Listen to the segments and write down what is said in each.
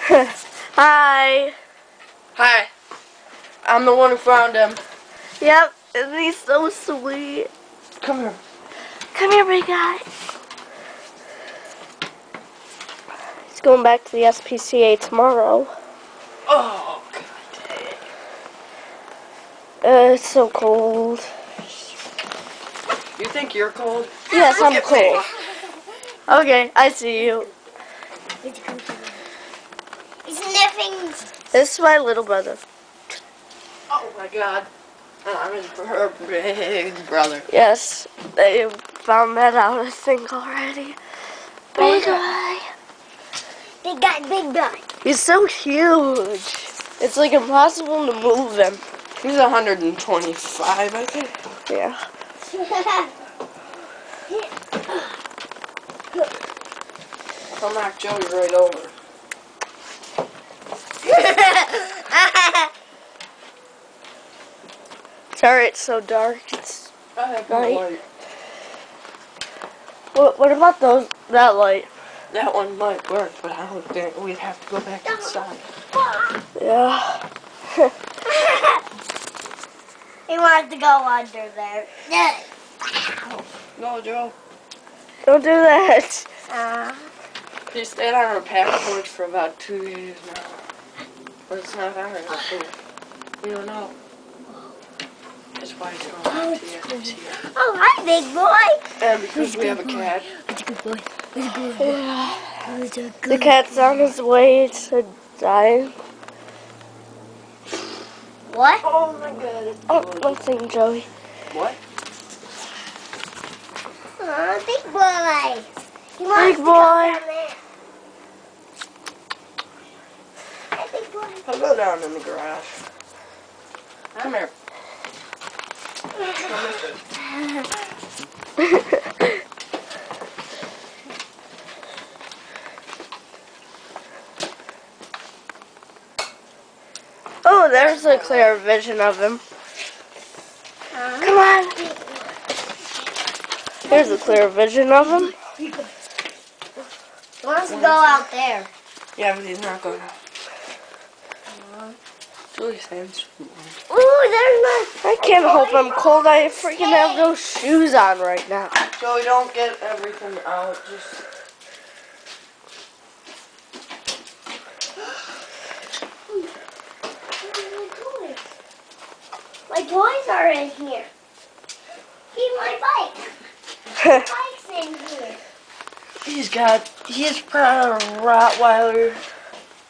Hi. Hi. I'm the one who found him. Yep, and he's so sweet. Come here. Come here, big guy. He's going back to the SPCA tomorrow. Oh, God dang. It's so cold. You think you're cold? Yes, I'm Get cold. me. Okay, I see you. He's sniffing. This is my little brother. Oh, my God. I'm his big brother. Yes, they found that out, I think, already. Big guy. Big guy, big guy. He's so huge. It's like impossible to move him. He's 125, I think. Yeah. I'll knock Joey right over. Sorry, it's so dark. It's I have no night. light. What about that light? That one might work, but I don't think we'd have to go back inside. Yeah. He wants to go under there. No, Joe. Don't do that. He stayed on our back porch for about 2 days now. But it's not ours. We don't know. That's why he's going back to the SPCA. Oh, hi, big boy. And because we have a cat. Who's a good boy? Who's a good Yeah. Who's a The good cat's on his way to die. What? Oh my God. It's Oh, one thing, Joey. What? Oh, big boy. He wants Big to boy. go down there. Hi, big boy. I'll go down in the garage. Come here. Oh, there's a clear vision of him. Come on. There's a clear vision of him. He wants to go out there. Yeah, but he's not going to. Julie stands. Ooh, there's my... I can't hope I'm cold. I freaking have those shoes on right now. Joey, don't get everything out. Just. My toys are in here. See my bike. My bike's in here. He's part of a rottweiler,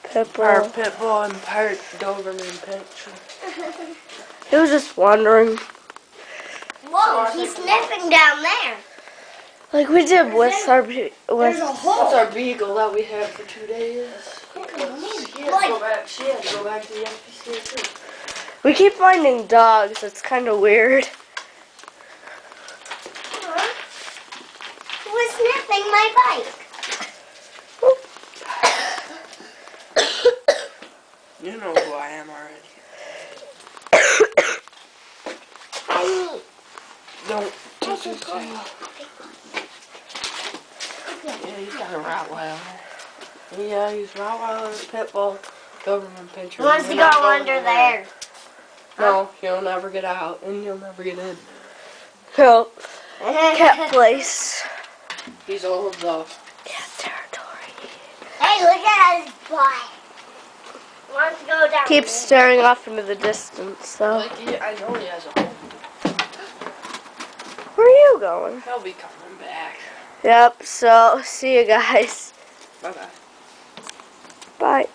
part Pepper. pit bull, and part doberman pinscher. He was just wandering. Whoa, he's sniffing down there. Like we did with our... There's a That's hole. our beagle that we had for 2 days. She had to go back to the SPCA too. We keep finding dogs. It's kind of weird. He was sniffing my bike. You know who I am already. Don't touch his tail. Yeah, he's got a rottweiler. Yeah, he's rottweiler, pit bull, doberman pinscher. He wants to go under there. No, he'll never get out, and he'll never get in. No. Cat place. He's old though. Cat territory. Hey, look at his butt. He wants to go down Keeps there. staring off into the distance, though. Like I know he has a home. Where are you going? He'll be coming back. Yep, so see you guys. Bye bye. Bye.